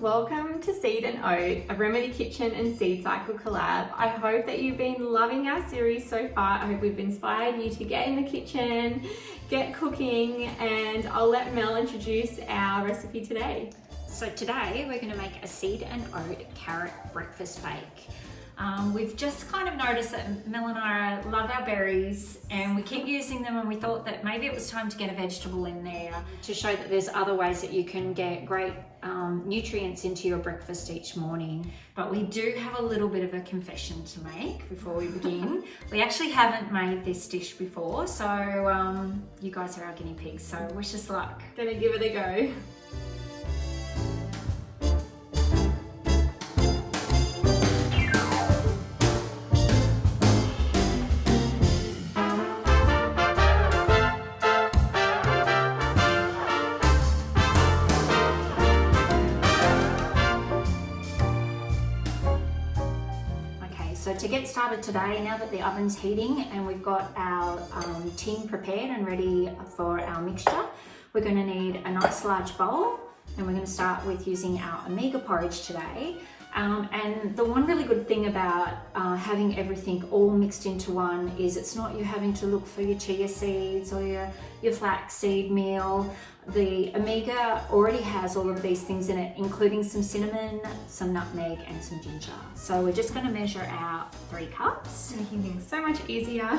Welcome to Seed and Oat, a Remedy Kitchen and Seed Cycle collab. I hope that you've been loving our series so far. I hope we've inspired you to get in the kitchen, get cooking, and I'll let Mel introduce our recipe today. So today we're going to make a seed and oat carrot breakfast bake. We've just kind of noticed that Mel and I love our berries and we keep using them, and we thought that maybe it was time to get a vegetable in there to show that there's other ways that you can get great nutrients into your breakfast each morning. But we do have a little bit of a confession to make before we begin. We actually haven't made this dish before, so you guys are our guinea pigs, so wish us luck. Gonna give it a go. So to get started today, now that the oven's heating and we've got our tin prepared and ready for our mixture, we're going to need a nice large bowl, and we're going to start with using our omega porridge today. And the one really good thing about having everything all mixed into one is it's not you having to look for your chia seeds or your flaxseed meal. The omega already has all of these things in it, including some cinnamon, some nutmeg, and some ginger. So we're just going to measure out 3 cups. Making things so much easier.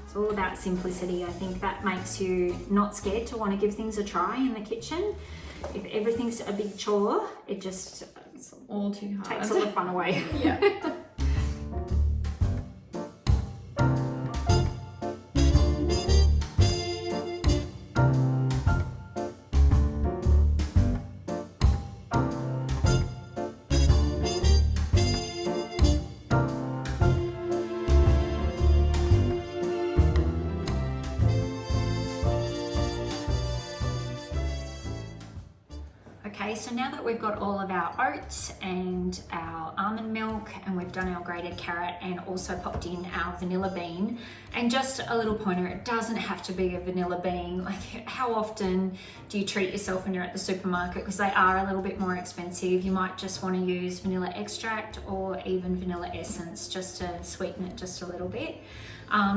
It's all about simplicity. I think that makes you not scared to want to give things a try in the kitchen. If everything's a big chore, it's all too hard. Takes all the fun away. Yeah. Okay, so now that we've got all of our oats and our almond milk, and we've done our grated carrot and also popped in our vanilla bean, and just a little pointer, it doesn't have to be a vanilla bean. Like, how often do you treat yourself when you're at the supermarket? Because they are a little bit more expensive. You might just want to use vanilla extract or even vanilla essence just to sweeten it just a little bit.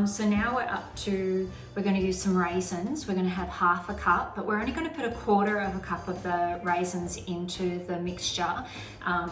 So now we're going to use some raisins. We're going to have half a cup, but we're only going to put 1/4 of a cup of the raisins into the mixture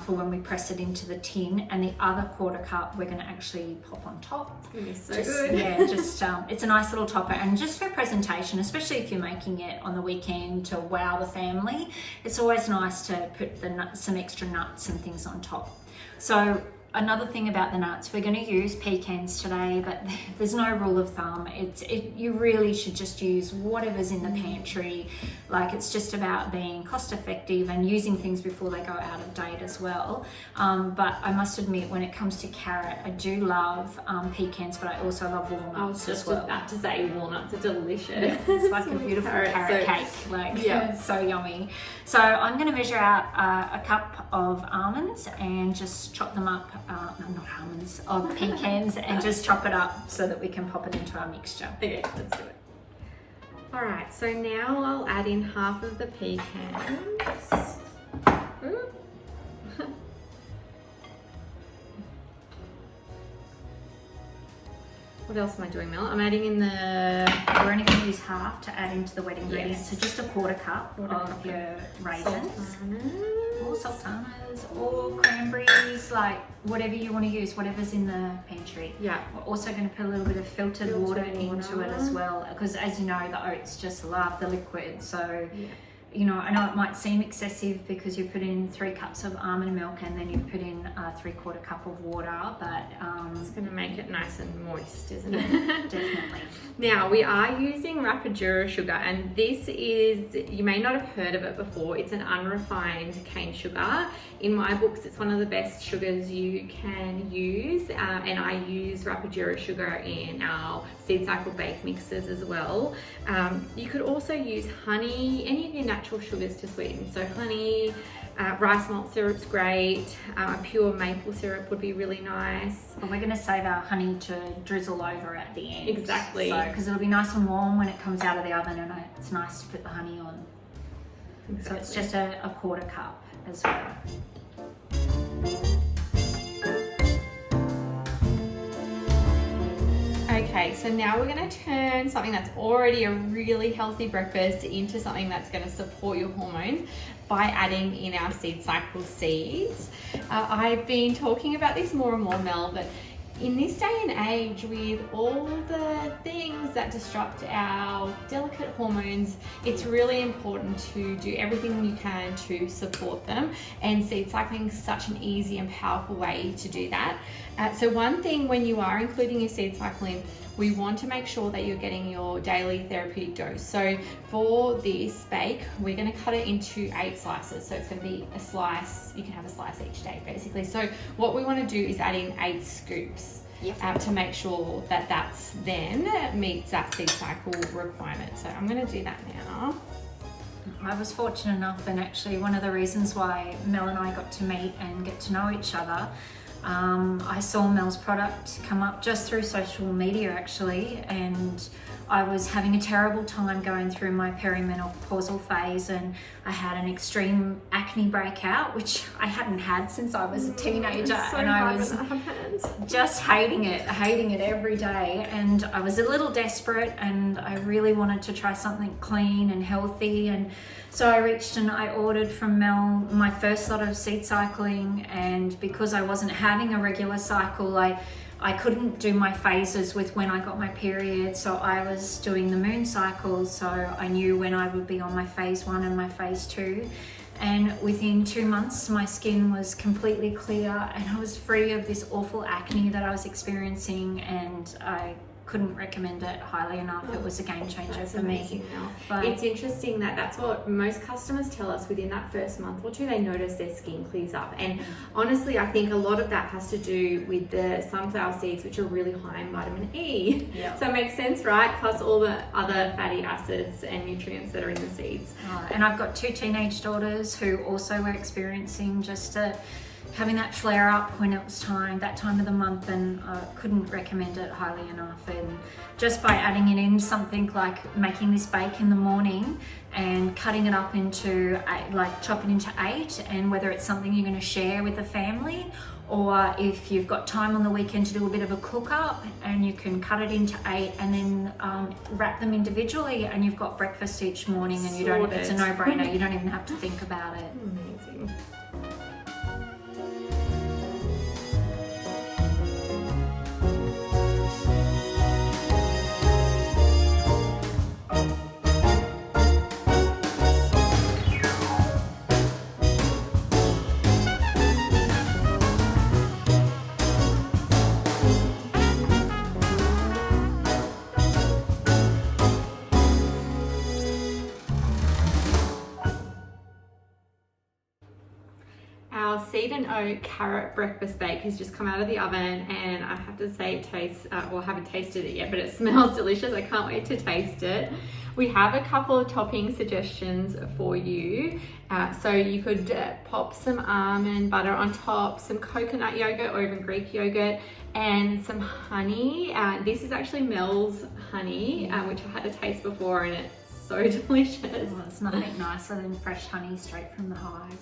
for when we press it into the tin, and the other 1/4 cup we're going to actually pop on top. It's going to be so just, good. Yeah, it's a nice little topper, and just for presentation, especially if you're making it on the weekend to wow the family, it's always nice to put some extra nuts and things on top. So another thing about the nuts, we're going to use pecans today, but there's no rule of thumb. You really should just use whatever's in the pantry. Like, it's just about being cost effective and using things before they go out of date as well. But I must admit, when it comes to carrot, I do love pecans, but I also love walnuts as well. I was just about to say walnuts are delicious. It's like a beautiful carrot cake, like, yeah. So yummy. So I'm going to measure out a cup of almonds and just chop them up. Not almonds, of pecans, and just chop it up so that we can pop it into our mixture. Okay, let's do it. All right, so now I'll add in half of the pecans. What else am I doing, Mel? I'm adding in We're only going to use half to add into the wet ingredients, so just 1/4 cup of your raisins. Or sultanas, or cranberries, like whatever you want to use, whatever's in the pantry. Yeah. We're also going to put a little bit of filtered water into it as well, because as you know, the oats just love the liquid. So, you know, I know it might seem excessive because you put in 3 cups of almond milk and then you've put in 3/4 cup of water, but it's going to make it nice and moist, isn't it? Definitely. Now, we are using Rapadura sugar, and this is, you may not have heard of it before, it's an unrefined cane sugar. In my books, it's one of the best sugars you can use, and I use Rapadura sugar in our Seed Cycle bake mixes as well. You could also use honey, any of your natural sugars to sweeten. So honey, rice malt syrup's great, pure maple syrup would be really nice. Well, we're going to save our honey to drizzle over at the end. Exactly. So, because it'll be nice and warm when it comes out of the oven, and it's nice to put the honey on. Exactly. So it's just a 1/4 cup. as well. Okay, so now we're going to turn something that's already a really healthy breakfast into something that's going to support your hormones by adding in our seed cycle seeds. I've been talking about this more and more, Mel, but in this day and age, with all the things that disrupt our delicate hormones, it's really important to do everything you can to support them, and seed cycling is such an easy and powerful way to do that. So one thing, when you are including your seed cycling, we want to make sure that you're getting your daily therapeutic dose. So for this bake, we're going to cut it into 8 slices. So it's going to be a slice, you can have a slice each day basically. So what we want to do is add in 8 scoops. Yep. To make sure that that's then meets that seed cycle requirement. So I'm going to do that now. I was fortunate enough, and actually one of the reasons why Mel and I got to meet and get to know each other, I saw Mel's product come up just through social media actually, and I was having a terrible time going through my perimenopausal phase, and I had an extreme acne breakout, which I hadn't had since I was a teenager, so and I was happens. just hating it every day, and I was a little desperate, and I really wanted to try something clean and healthy, and so I reached and I ordered from Mel my first lot of seed cycling, and because I wasn't having a regular cycle, I couldn't do my phases with when I got my period, so I was doing the moon cycles, so I knew when I would be on my phase 1 and my phase 2. And within 2 months, my skin was completely clear and I was free of this awful acne that I was experiencing, and I couldn't recommend it highly enough. It was a game changer for me. But it's interesting that that's what most customers tell us. Within that first month or two, they notice their skin clears up, and honestly I think a lot of that has to do with the sunflower seeds, which are really high in vitamin E. Yep. So it makes sense, right? Plus all the other fatty acids and nutrients that are in the seeds. And I've got 2 teenage daughters who also were experiencing just having that flare up when it was that time of the month, and couldn't recommend it highly enough. And just by adding it in something like making this bake in the morning and cutting it up into chop it into 8, and whether it's something you're going to share with the family, or if you've got time on the weekend to do a bit of a cook up, and you can cut it into 8 and then wrap them individually, and you've got breakfast each morning, and it's a no-brainer. You don't even have to think about it. Amazing. Our Seed and Oat carrot breakfast bake has just come out of the oven, and I have to say it tastes, well, I haven't tasted it yet, but it smells delicious. I can't wait to taste it. We have a couple of topping suggestions for you. So you could pop some almond butter on top, some coconut yogurt or even Greek yogurt, and some honey. This is actually Mel's honey, which I had a taste before, and it's so delicious. Well, it's nothing nicer than fresh honey straight from the hive.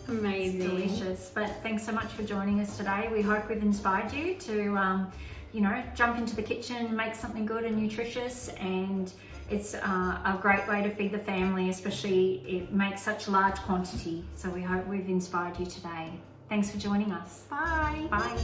Amazing. It's delicious. But thanks so much for joining us today. We hope we've inspired you to, jump into the kitchen, make something good and nutritious, and it's a great way to feed the family, especially it makes such large quantity. So we hope we've inspired you today. Thanks for joining us. Bye. Bye.